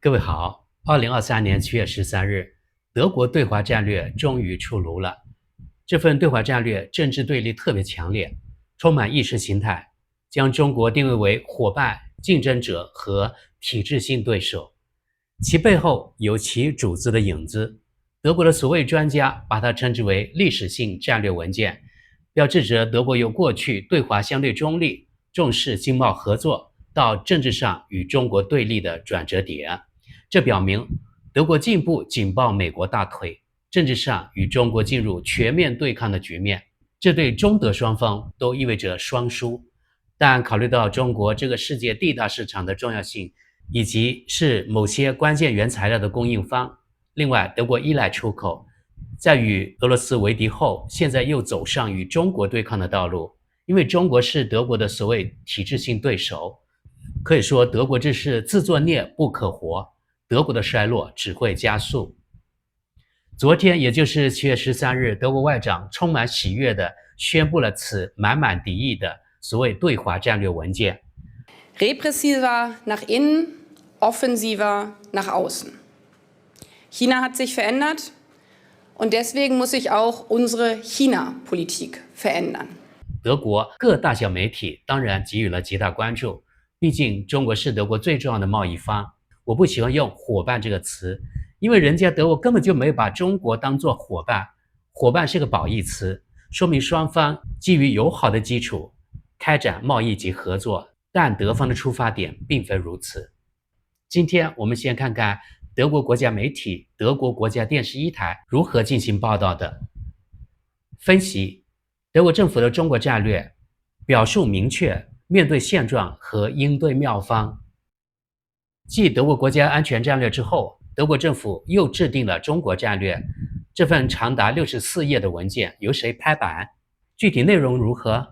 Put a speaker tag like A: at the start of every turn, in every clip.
A: 各位好，2023年7月13日，德国对华战略终于出炉了。这份对华战略政治对立特别强烈，充满意识形态，将中国定位为伙伴、竞争者和体制性对手。其背后有其主子的影子。德国的所谓专家把它称之为历史性战略文件，标志着德国由过去对华相对中立、重视经贸合作，到政治上与中国对立的转折点。这表明德国进一步紧抱美国大腿，政治上与中国进入全面对抗的局面。这对中德双方都意味着双输。但考虑到中国这个世界第一大市场的重要性，以及是某些关键原材料的供应方，另外德国依赖出口，在与俄罗斯为敌后，现在又走上与中国对抗的道路。因为中国是德国的所谓体制性对手，可以说德国这是自作孽不可活，德国的衰落只会加速。昨天，也就是7月13日，德国外长充满喜悦地宣布了此满满敌意的所谓对华战略文件。
B: Repressiver nach innen, offensiver nach außen. China hat sich verändert und deswegen muss sich auch unsere China-Politik verändern.
A: 德国各大小媒体当然给予了极大关注，毕竟中国是德国最重要的贸易方。我不喜欢用伙伴这个词，因为人家德国根本就没有把中国当作伙伴，伙伴是个褒义词，说明双方基于友好的基础开展贸易及合作，但德方的出发点并非如此。今天我们先看看德国国家媒体德国国家电视1台如何进行报道的。分析：德国政府的中国战略表述明确，面对现状和应对妙方。继德国国家安全战略之后，德国政府又制定了中国战略。这份长达64页的文件由谁拍板？具体内容如何？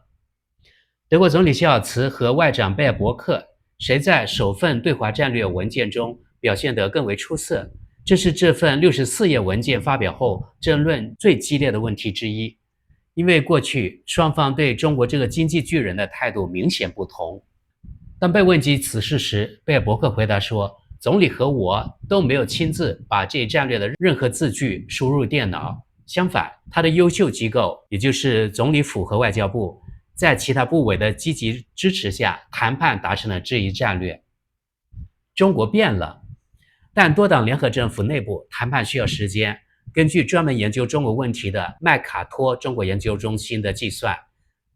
A: 德国总理肖尔茨和外长贝尔伯克谁在首份对华战略文件中表现得更为出色？这是这份64页文件发表后争论最激烈的问题之一。因为过去双方对中国这个经济巨人的态度明显不同。当被问及此事时，贝尔伯克回答说，总理和我都没有亲自把这一战略的任何字句输入电脑，相反，他的优秀机构，也就是总理府和外交部，在其他部委的积极支持下，谈判达成了这一战略。中国变了，但多党联合政府内部谈判需要时间。根据专门研究中国问题的麦卡托中国研究中心的计算，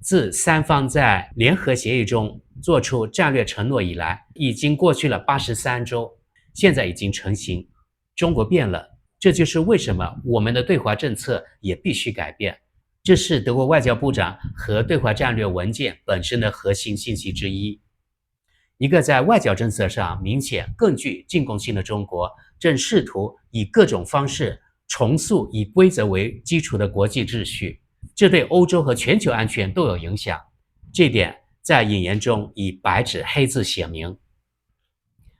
A: 自三方在联合协议中做出战略承诺以来，已经过去了83周，现在已经成型。中国变了，这就是为什么我们的对华政策也必须改变。这是德国外交部长和对华战略文件本身的核心信息之一。一个在外交政策上明显更具进攻性的中国，正试图以各种方式重塑以规则为基础的国际秩序，这对欧洲和全球安全都有影响。这点在引言中以白纸黑字写明。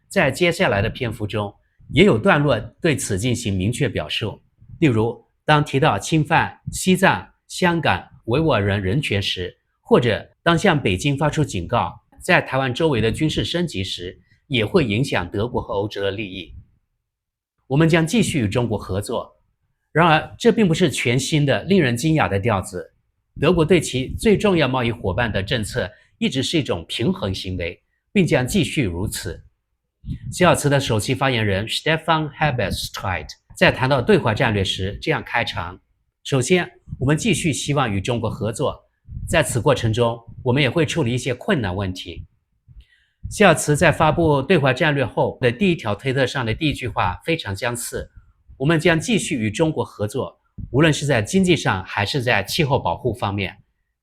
A: 在接下来的篇幅中，也有段落对此进行明确表述。例如，当提到侵犯西藏、香港、维吾尔人人权时，或者当向北京发出警告，在台湾周围的军事升级时，也会影响德国和欧洲的利益。我们将继续与中国合作。然而，这并不是全新的、令人惊讶的调子。德国对其最重要贸易伙伴的政策一直是一种平衡行为，并将继续如此。肖尔茨的首席发言人 Stefan Hebestreit 在谈到对华战略时这样开场：首先，我们继续希望与中国合作，在此过程中，我们也会处理一些困难问题。肖尔茨在发布对华战略后的第一条推特上的第一句话非常相似：我们将继续与中国合作，无论是在经济上还是在气候保护方面。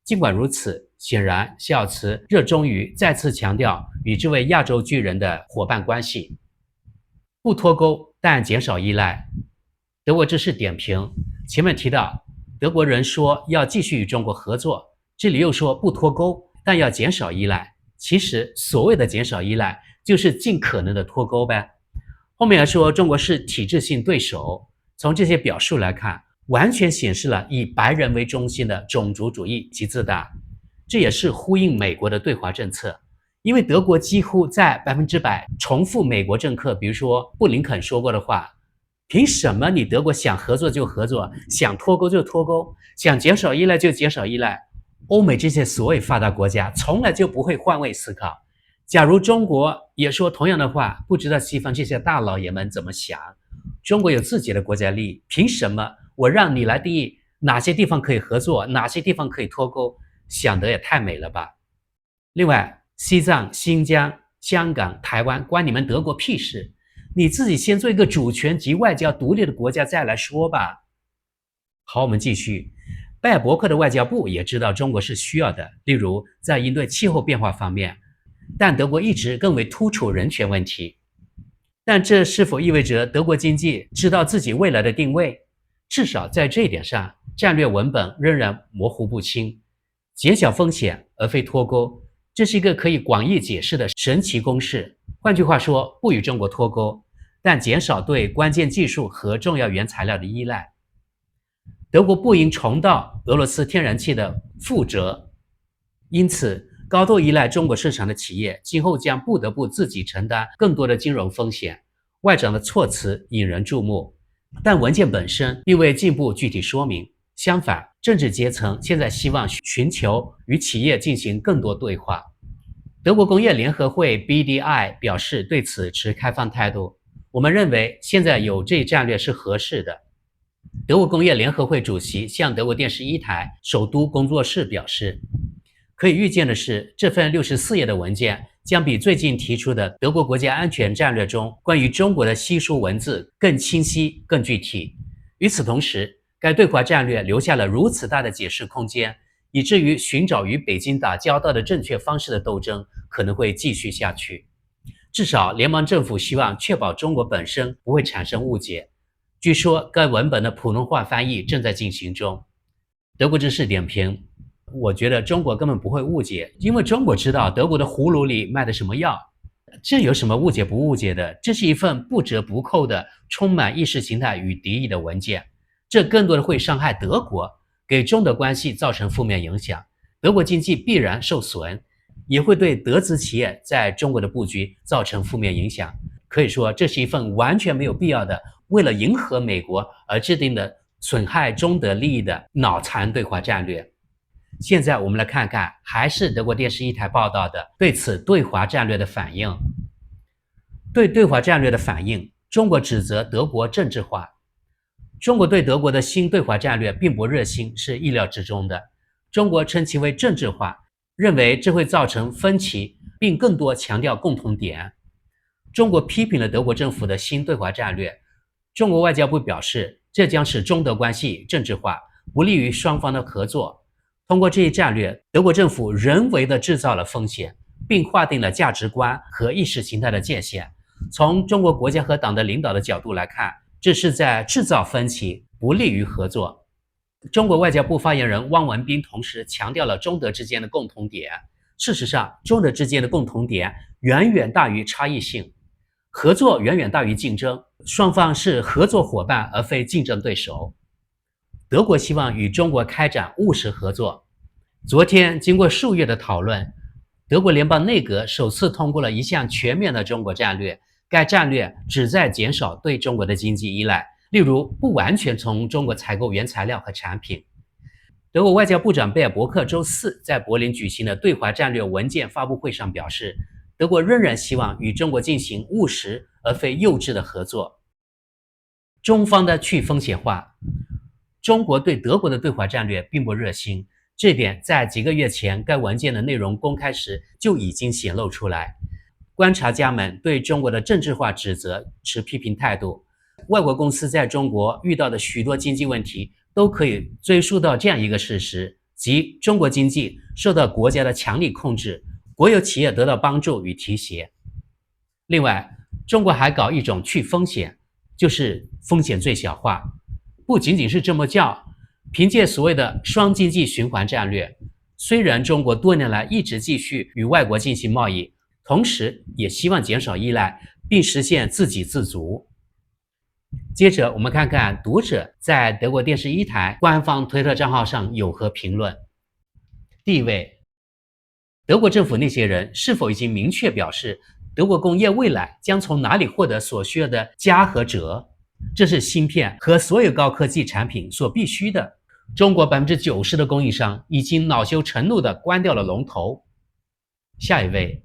A: 尽管如此，显然肖尔茨热衷于再次强调与这位亚洲巨人的伙伴关系，不脱钩，但减少依赖。德国这是点评。前面提到德国人说要继续与中国合作，这里又说不脱钩，但要减少依赖。其实所谓的减少依赖，就是尽可能的脱钩呗。后面还说中国是体制性对手，从这些表述来看，完全显示了以白人为中心的种族主义及自大。这也是呼应美国的对华政策，因为德国几乎在100%重复美国政客，比如说布林肯说过的话，凭什么你德国想合作就合作，想脱钩就脱钩，想减少依赖就减少依赖？欧美这些所谓发达国家从来就不会换位思考。假如中国也说同样的话，不知道西方这些大老爷们怎么想。中国有自己的国家利益，凭什么我让你来定义哪些地方可以合作，哪些地方可以脱钩？想得也太美了吧。另外，西藏、新疆、香港、台湾关你们德国屁事，你自己先做一个主权及外交独立的国家再来说吧。好，我们继续。拜尔伯克的外交部也知道中国是需要的，例如在应对气候变化方面，但德国一直更为突出人权问题。但这是否意味着德国经济知道自己未来的定位？至少在这一点上，战略文本仍然模糊不清。减小风险而非脱钩，这是一个可以广义解释的神奇公式。换句话说，不与中国脱钩，但减少对关键技术和重要原材料的依赖。德国不应重蹈俄罗斯天然气的覆辙，因此高度依赖中国市场的企业今后将不得不自己承担更多的金融风险。外长的措辞引人注目，但文件本身并未进一步具体说明。相反，政治阶层现在希望寻求与企业进行更多对话。德国工业联合会 BDI 表示对此持开放态度。我们认为现在有这一战略是合适的。德国工业联合会主席向德国电视一台首都工作室表示，可以预见的是，这份64页的文件将比最近提出的德国国家安全战略中关于中国的稀疏文字更清晰、更具体。与此同时，该对华战略留下了如此大的解释空间，以至于寻找与北京打交道的正确方式的斗争可能会继续下去。至少联邦政府希望确保中国本身不会产生误解。据说该文本的普通话翻译正在进行中。德国知识点评，我觉得中国根本不会误解，因为中国知道德国的葫芦里卖的什么药，这有什么误解不误解的？这是一份不折不扣的充满意识形态与敌意的文件，这更多的会伤害德国，给中德关系造成负面影响，德国经济必然受损，也会对德资企业在中国的布局造成负面影响。可以说，这是一份完全没有必要的，为了迎合美国而制定的损害中德利益的脑残对华战略。现在我们来看看，还是德国电视一台报道的对此对华战略的反应。对华战略的反应，中国指责德国政治化。中国对德国的新对华战略并不热心，是意料之中的。中国称其为政治化，认为这会造成分歧，并更多强调共同点。中国批评了德国政府的新对华战略。中国外交部表示，这将使中德关系政治化，不利于双方的合作。通过这一战略，德国政府人为地制造了风险，并划定了价值观和意识形态的界限。从中国国家和党的领导的角度来看，这是在制造分歧，不利于合作。中国外交部发言人汪文斌同时强调了中德之间的共同点。事实上，中德之间的共同点远远大于差异性，合作远远大于竞争，双方是合作伙伴而非竞争对手。德国希望与中国开展务实合作。昨天经过数月的讨论，德国联邦内阁首次通过了一项全面的中国战略。该战略旨在减少对中国的经济依赖，例如不完全从中国采购原材料和产品。德国外交部长贝尔伯克周四在柏林举行的对华战略文件发布会上表示，德国仍然希望与中国进行务实而非幼稚的合作。中方的去风险化。中国对德国的对华战略并不热心，这点在几个月前该文件的内容公开时就已经显露出来。观察家们对中国的政治化指责持批评态度。外国公司在中国遇到的许多经济问题都可以追溯到这样一个事实，即中国经济受到国家的强力控制，国有企业得到帮助与提携。另外，中国还搞一种去风险，就是风险最小化。不仅仅是这么叫，凭借所谓的双经济循环战略，虽然中国多年来一直继续与外国进行贸易，同时也希望减少依赖，并实现自给自足。接着我们看看读者在德国电视一台官方推特账号上有何评论。第一位，德国政府那些人是否已经明确表示，德国工业未来将从哪里获得所需要的镓和锗？这是芯片和所有高科技产品所必须的。中国90%的供应商已经恼羞成怒地关掉了龙头。下一位，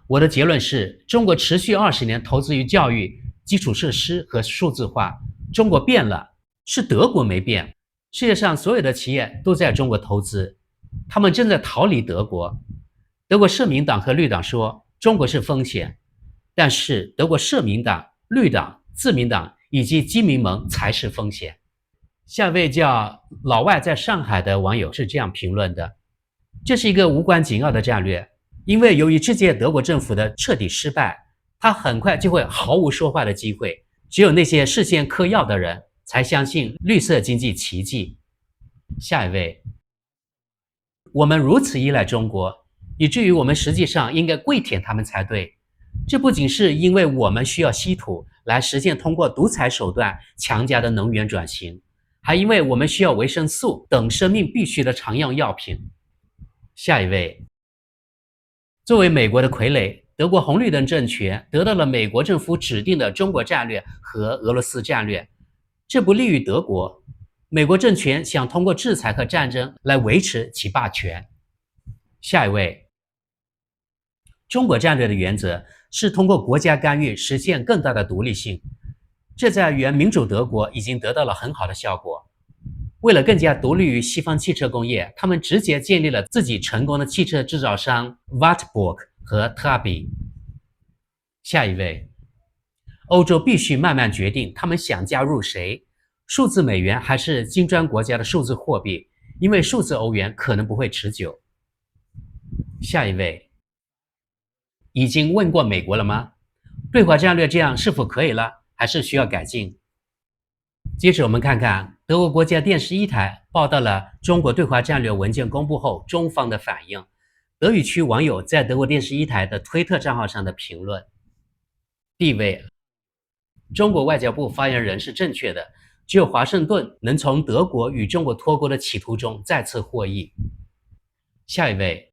A: 我的结论是，中国持续20年投资于教育、基础设施和数字化。中国变了，是德国没变。世界上所有的企业都在中国投资，他们正在逃离德国。德国社民党和绿党说中国是风险，但是德国社民党、绿党、自民党以及基民盟才是风险。下一位叫老外在上海的网友是这样评论的：这是一个无关紧要的战略，因为由于这届德国政府的彻底失败，他很快就会毫无说话的机会。只有那些事先嗑药的人才相信绿色经济奇迹。下一位，我们如此依赖中国，以至于我们实际上应该跪舔他们才对。这不仅是因为我们需要稀土来实现通过独裁手段强加的能源转型，还因为我们需要维生素等生命必需的常用药品。下一位，作为美国的傀儡，德国红绿灯政权得到了美国政府指定的中国战略和俄罗斯战略，这不利于德国。美国政权想通过制裁和战争来维持其霸权。下一位，中国战略的原则是通过国家干预实现更大的独立性，这在原民主德国已经得到了很好的效果。为了更加独立于西方汽车工业，他们直接建立了自己成功的汽车制造商 Wartburg 和特阿比。下一位，欧洲必须慢慢决定他们想加入谁，数字美元还是金砖国家的数字货币，因为数字欧元可能不会持久。下一位，已经问过美国了吗？对华战略这样是否可以了，还是需要改进？接着我们看看德国国家电视1台报道了中国对华战略文件公布后中方的反应，德语区网友在德国电视1台的推特账号上的评论。第一位，中国外交部发言人是正确的，只有华盛顿能从德国与中国脱钩的企图中再次获益。下一位，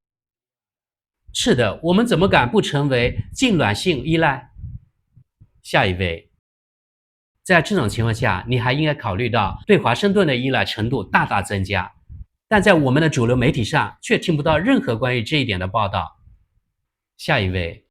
A: 是的，我们怎么敢不成为痉挛性依赖？下一位，在这种情况下，你还应该考虑到对华盛顿的依赖程度大大增加，但在我们的主流媒体上却听不到任何关于这一点的报道。下一位，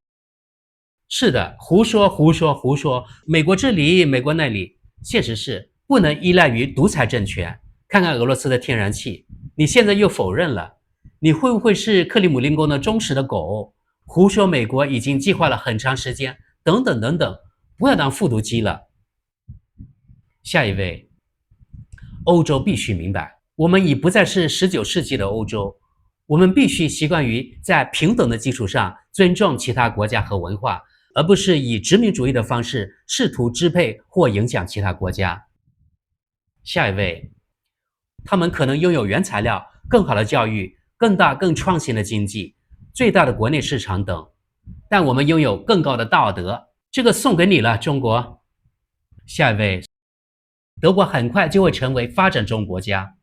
A: 是的，胡说胡说胡说，美国这里美国那里，现实是不能依赖于独裁政权。看看俄罗斯的天然气，你现在又否认了，你会不会是克里姆林宫的忠实的狗？胡说美国已经计划了很长时间，等等等等，不要当复读机了。下一位，欧洲必须明白，我们已不再是19世纪的欧洲，我们必须习惯于在平等的基础上尊重其他国家和文化，而不是以殖民主义的方式试图支配或影响其他国家。下一位，他们可能拥有原材料、更好的教育、更大更创新的经济、最大的国内市场等，但我们拥有更高的道德，这个送给你了，中国。下一位，德国很快就会成为发展中国家。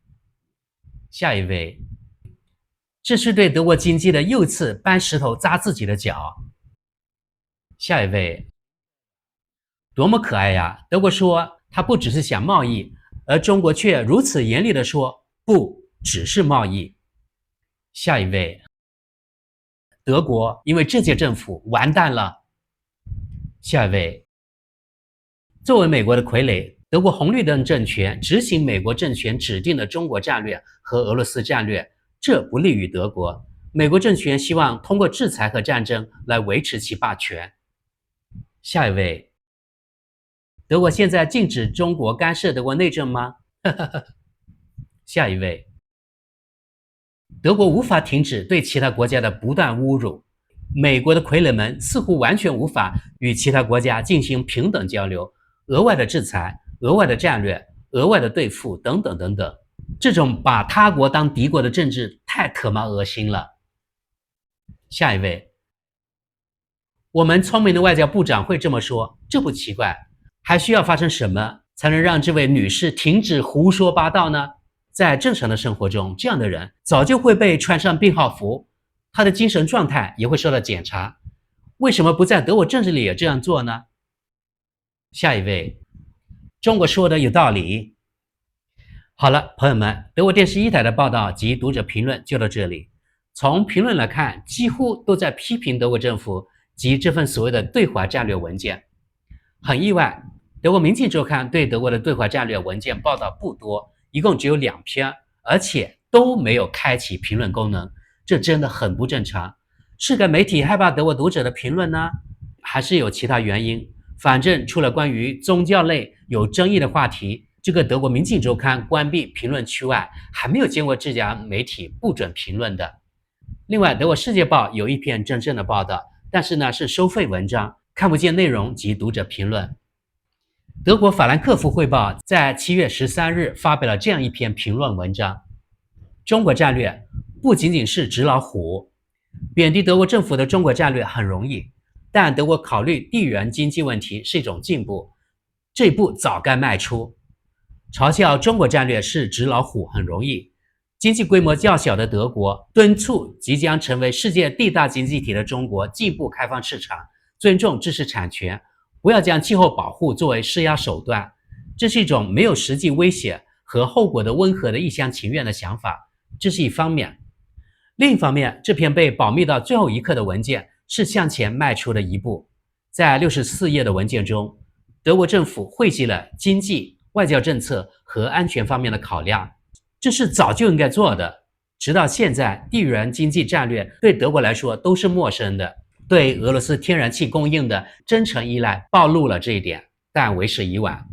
A: 下一位，这是对德国经济的又次搬石头砸自己的脚。下一位，多么可爱呀！德国说他不只是想贸易，而中国却如此严厉地说不只是贸易。下一位，德国因为这届政府完蛋了。下一位，作为美国的傀儡，德国红绿灯政权执行美国政权指定的中国战略和俄罗斯战略，这不利于德国。美国政权希望通过制裁和战争来维持其霸权。下一位，德国现在禁止中国干涉德国内政吗？下一位，德国无法停止对其他国家的不断侮辱，美国的傀儡们似乎完全无法与其他国家进行平等交流，额外的制裁、额外的战略、额外的对付等等等等，这种把他国当敌国的政治太可骂恶心了。下一位，我们聪明的外交部长会这么说，这不奇怪，还需要发生什么才能让这位女士停止胡说八道呢？在正常的生活中，这样的人早就会被穿上病号服，他的精神状态也会受到检查。为什么不在德国政治里也这样做呢？下一位，中国说的有道理。好了，朋友们，德国电视一台的报道及读者评论就到这里。从评论来看，几乎都在批评德国政府及这份所谓的对华战略文件。很意外，德国《明镜周刊》对德国的对华战略文件报道不多，一共只有2篇，而且都没有开启评论功能，这真的很不正常。是该媒体害怕德国读者的评论呢，还是有其他原因？反正除了关于宗教类有争议的话题，这个德国《明镜周刊》关闭评论区外，还没有见过这家媒体不准评论的。另外，德国《世界报》有一篇真正的报道，但是呢是收费文章，看不见内容及读者评论。德国《法兰克福汇报》在7月13日发表了这样一篇评论文章：中国战略不仅仅是纸老虎，贬低德国政府的中国战略很容易，但德国考虑地缘经济问题是一种进步，这一步早该迈出。嘲笑中国战略是纸老虎很容易，经济规模较小的德国敦促即将成为世界第大经济体的中国进步开放市场，尊重知识产权，不要将气候保护作为施压手段，这是一种没有实际威胁和后果的温和的一厢情愿的想法，这是一方面。另一方面，这篇被保密到最后一刻的文件是向前迈出的一步。在64页的文件中，德国政府汇集了经济、外交政策和安全方面的考量，这是早就应该做的。直到现在，地缘经济战略对德国来说都是陌生的，对俄罗斯天然气供应的真诚依赖暴露了这一点，但为时已晚。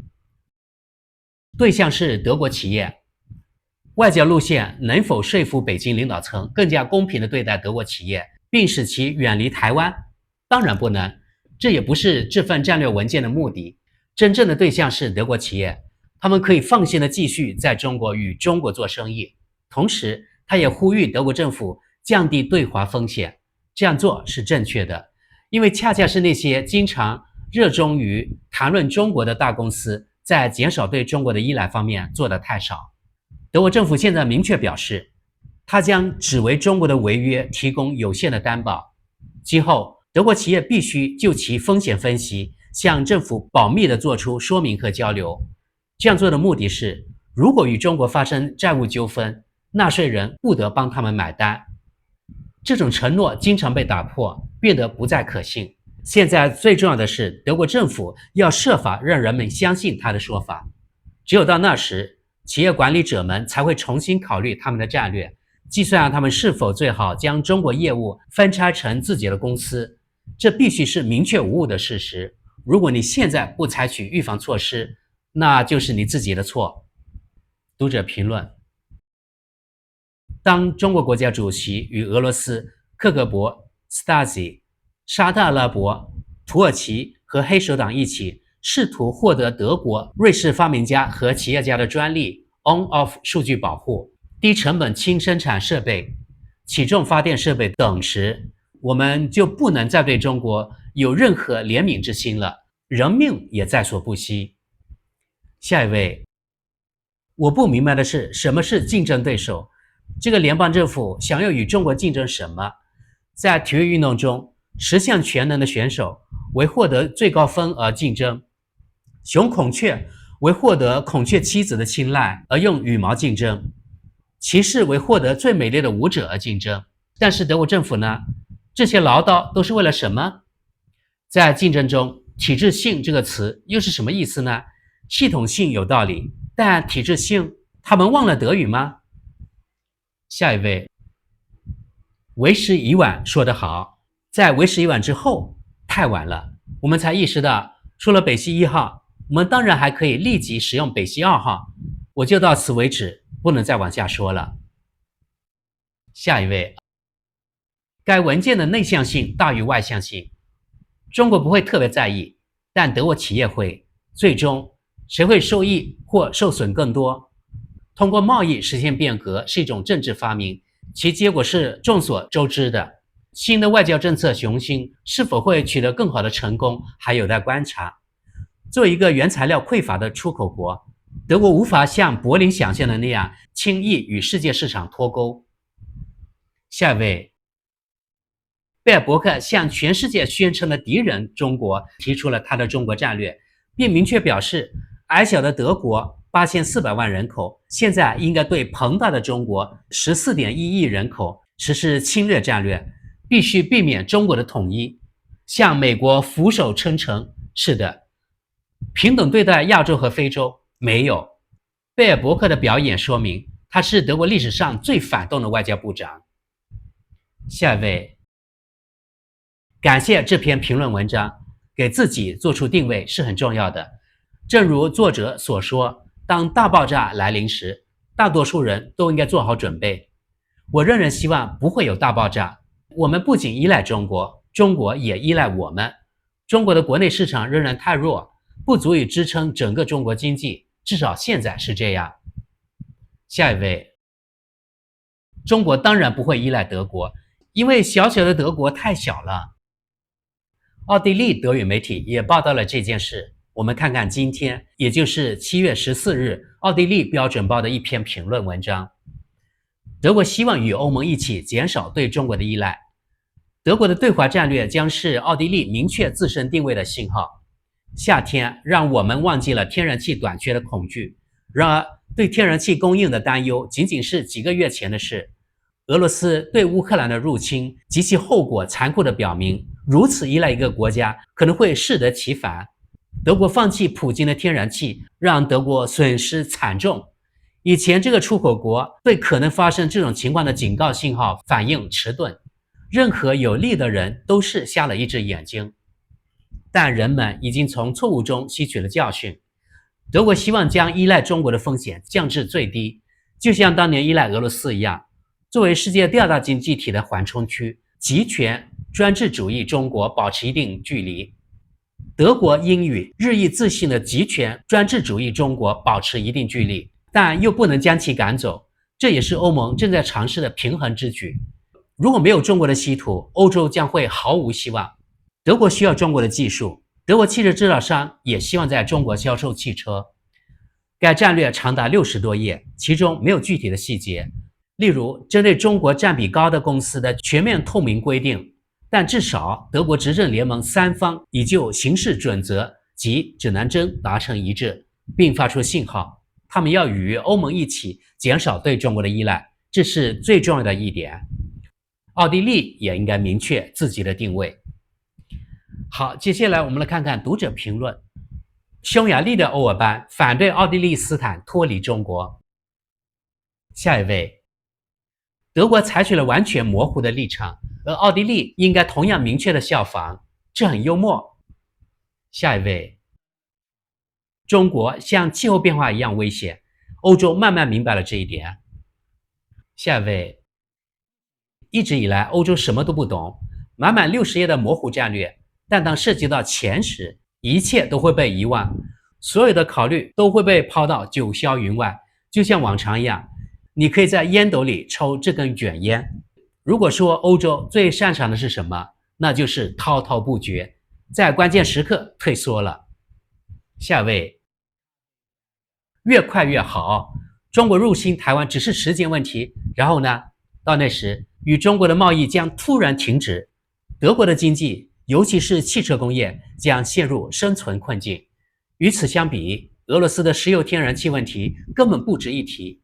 A: 对象是德国企业，外交路线能否说服北京领导层更加公平地对待德国企业，并使其远离台湾？当然不能，这也不是这份战略文件的目的。真正的对象是德国企业，他们可以放心地继续在中国与中国做生意。同时，他也呼吁德国政府降低对华风险，这样做是正确的，因为恰恰是那些经常热衷于谈论中国的大公司，在减少对中国的依赖方面做得太少。德国政府现在明确表示，他将只为中国的违约提供有限的担保。今后，德国企业必须就其风险分析向政府保密地做出说明和交流。这样做的目的是，如果与中国发生债务纠纷，纳税人不得帮他们买单。这种承诺经常被打破，变得不再可信。现在最重要的是，德国政府要设法让人们相信他的说法。只有到那时，企业管理者们才会重新考虑他们的战略，计算他们是否最好将中国业务分拆成自己的公司。这必须是明确无误的事实。如果你现在不采取预防措施，那就是你自己的错。读者评论：当中国国家主席与俄罗斯、克格勃、Stasi、沙特阿拉伯、土耳其和黑手党一起试图获得德国、瑞士发明家和企业家的专利 on-off 数据保护、低成本轻生产设备、起重发电设备等时，我们就不能再对中国有任何怜悯之心了，人命也在所不惜。下一位，我不明白的是，什么是竞争对手？这个联邦政府想要与中国竞争什么？在体育运动中，10项全能的选手为获得最高分而竞争，雄孔雀为获得孔雀妻子的青睐而用羽毛竞争，骑士为获得最美丽的舞者而竞争。但是德国政府呢？这些唠叨都是为了什么？在竞争中，体制性这个词又是什么意思呢？系统性有道理，但体制性，他们忘了德语吗？下一位，为时已晚说得好，在为时已晚之后太晚了，我们才意识到，除了北溪1号，我们当然还可以立即使用北溪2号。我就到此为止，不能再往下说了。下一位，该文件的内向性大于外向性，中国不会特别在意，但德国企业会。最终，谁会受益或受损更多？通过贸易实现变革是一种政治发明，其结果是众所周知的。新的外交政策雄心是否会取得更好的成功，还有待观察。作为一个原材料匮乏的出口国，德国无法像柏林想象的那样轻易与世界市场脱钩。下一位，贝尔伯克向全世界宣称的敌人中国提出了他的中国战略，并明确表示，矮小的德国8400万人口现在应该对庞大的中国14.1亿人口实施侵略战略，必须避免中国的统一，向美国俯首称臣。是的，平等对待亚洲和非洲没有。贝尔伯克的表演说明，他是德国历史上最反动的外交部长。下一位，感谢这篇评论文章，给自己做出定位是很重要的。正如作者所说，当大爆炸来临时，大多数人都应该做好准备。我仍然希望不会有大爆炸。我们不仅依赖中国，中国也依赖我们。中国的国内市场仍然太弱，不足以支撑整个中国经济，至少现在是这样。下一位，中国当然不会依赖德国，因为小小的德国太小了。奥地利德语媒体也报道了这件事。我们看看今天，也就是7月14日，奥地利标准报的一篇评论文章。德国希望与欧盟一起减少对中国的依赖。德国的对华战略将是奥地利明确自身定位的信号。夏天让我们忘记了天然气短缺的恐惧，然而对天然气供应的担忧仅仅是几个月前的事。俄罗斯对乌克兰的入侵及其后果残酷地表明，如此依赖一个国家可能会适得其反。德国放弃普京的天然气，让德国损失惨重。以前这个出口国对可能发生这种情况的警告信号反应迟钝，任何有利的人都是瞎了一只眼睛。但人们已经从错误中吸取了教训。德国希望将依赖中国的风险降至最低，就像当年依赖俄罗斯一样。作为世界第二大经济体的缓冲区，集权专制主义中国保持一定距离。德国应与日益自信的集权专制主义中国保持一定距离，但又不能将其赶走。这也是欧盟正在尝试的平衡之举。如果没有中国的稀土，欧洲将会毫无希望。德国需要中国的技术，德国汽车制造商也希望在中国销售汽车。该战略长达60多页，其中没有具体的细节，例如针对中国占比高的公司的全面透明规定，但至少德国执政联盟3方已就行事准则及指南针达成一致，并发出信号，他们要与欧盟一起减少对中国的依赖，这是最重要的一点。奥地利也应该明确自己的定位。好，接下来我们来看看读者评论。匈牙利的欧尔班反对奥地利斯坦脱离中国。下一位，德国采取了完全模糊的立场，而奥地利应该同样明确的效仿，这很幽默。下一位，中国像气候变化一样危险，欧洲慢慢明白了这一点。下一位，一直以来欧洲什么都不懂，满满60页的模糊战略，但当涉及到钱时，一切都会被遗忘，所有的考虑都会被抛到九霄云外，就像往常一样，你可以在烟斗里抽这根卷烟。如果说欧洲最擅长的是什么，那就是滔滔不绝，在关键时刻退缩了。下一位，越快越好，中国入侵台湾只是时间问题，然后呢，到那时与中国的贸易将突然停止，德国的经济尤其是汽车工业将陷入生存困境。与此相比，俄罗斯的石油天然气问题根本不值一提。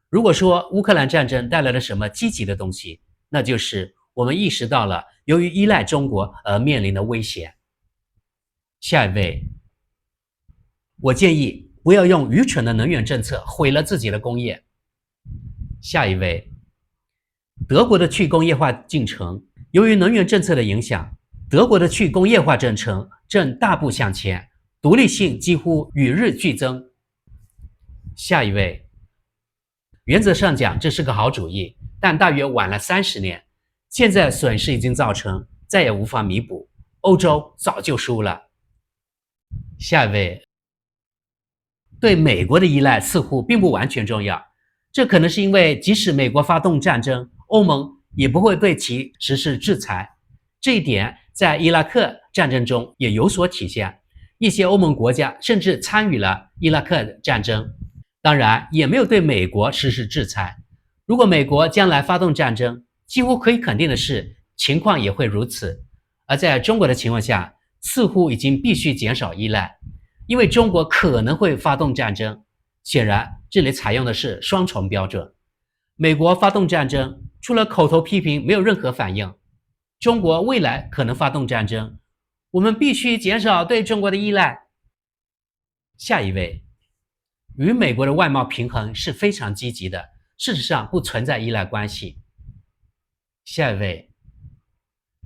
A: 如果说乌克兰战争带来了什么积极的东西，那就是我们意识到了由于依赖中国而面临的危险。下一位，我建议不要用愚蠢的能源政策毁了自己的工业。下一位，德国的去工业化进程，由于能源政策的影响，德国的去工业化进程正大步向前，独立性几乎与日俱增。下一位，原则上讲这是个好主意，但大约晚了30年，现在损失已经造成，再也无法弥补，欧洲早就输了。下一位，对美国的依赖似乎并不完全重要，这可能是因为即使美国发动战争，欧盟也不会对其实施制裁。这一点在伊拉克战争中也有所体现，一些欧盟国家甚至参与了伊拉克战争，当然也没有对美国实施制裁。如果美国将来发动战争，几乎可以肯定的是，情况也会如此。而在中国的情况下，似乎已经必须减少依赖，因为中国可能会发动战争。显然，这里采用的是双重标准。美国发动战争，除了口头批评，没有任何反应。中国未来可能发动战争，我们必须减少对中国的依赖。下一位，与美国的外贸平衡是非常积极的，事实上不存在依赖关系。下一位，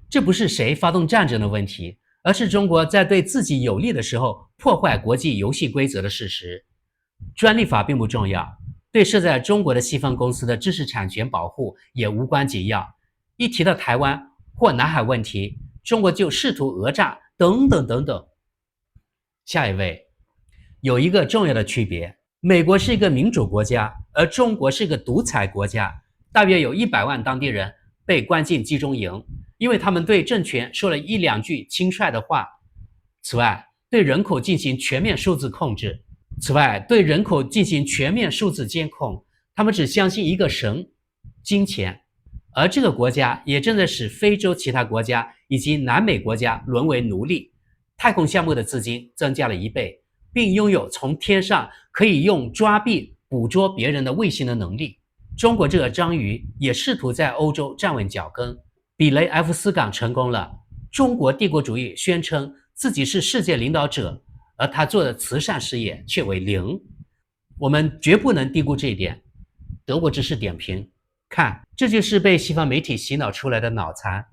A: 这不是谁发动战争的问题，而是中国在对自己有利的时候破坏国际游戏规则的事实。专利法并不重要，对设在中国的西方公司的知识产权保护也无关紧要。一提到台湾或南海问题，中国就试图讹诈等等等等。下一位，有一个重要的区别，美国是一个民主国家，而中国是一个独裁国家，大约有100万当地人被关进集中营，因为他们对政权说了1、2句轻率的话。此外，对人口进行全面数字监控，他们只相信一个神，金钱。而这个国家也正在使非洲其他国家以及南美国家沦为奴隶。太空项目的资金增加了1倍，并拥有从天上可以用抓臂捕捉别人的卫星的能力。中国这个章鱼也试图在欧洲站稳脚跟。比雷埃夫斯港成功了，中国帝国主义宣称自己是世界领导者，而他做的慈善事业却为0。我们绝不能低估这一点。德国只是点评，看，这就是被西方媒体洗脑出来的脑残。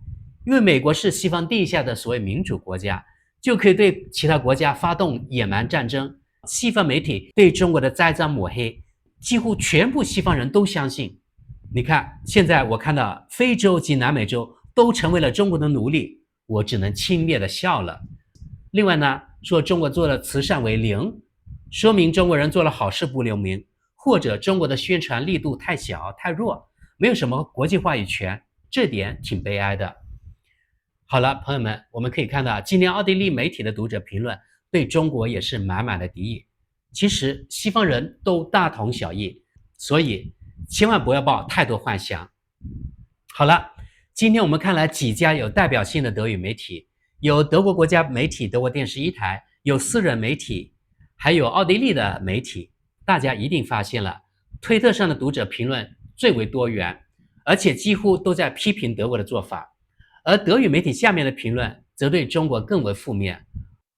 A: 因为美国是西方地下的所谓民主国家，就可以对其他国家发动野蛮战争。西方媒体对中国的栽赃抹黑，几乎全部西方人都相信。你看，现在我看到非洲及南美洲都成为了中国的奴隶，我只能轻蔑地笑了。另外呢，说中国做的慈善为0，说明中国人做了好事不留名，或者中国的宣传力度太小太弱，没有什么国际话语权，这点挺悲哀的。好了，朋友们，我们可以看到今天奥地利媒体的读者评论对中国也是满满的敌意。其实西方人都大同小异，所以千万不要抱太多幻想。好了，今天我们看了几家有代表性的德语媒体，有德国国家媒体德国电视1台，有私人媒体，还有奥地利的媒体。大家一定发现了，推特上的读者评论最为多元，而且几乎都在批评德国的做法，而德语媒体下面的评论则对中国更为负面。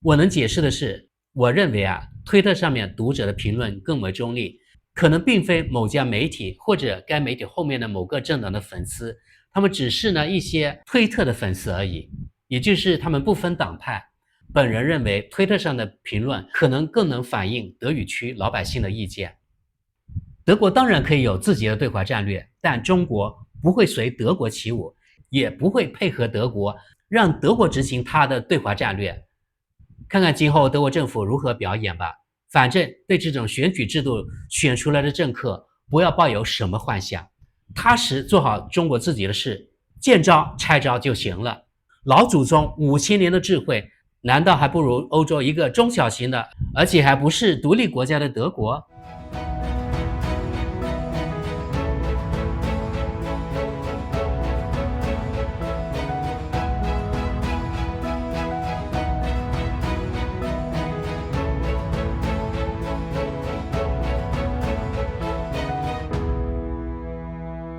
A: 我能解释的是，我认为推特上面读者的评论更为中立，可能并非某家媒体或者该媒体后面的某个政党的粉丝，他们只是一些推特的粉丝而已，也就是他们不分党派。本人认为推特上的评论可能更能反映德语区老百姓的意见。德国当然可以有自己的对华战略，但中国不会随德国起舞，也不会配合德国，让德国执行他的对华战略。看看今后德国政府如何表演吧。反正对这种选举制度选出来的政客，不要抱有什么幻想，踏实做好中国自己的事，见招拆招就行了。老祖宗5000年的智慧，难道还不如欧洲一个中小型的，而且还不是独立国家的德国？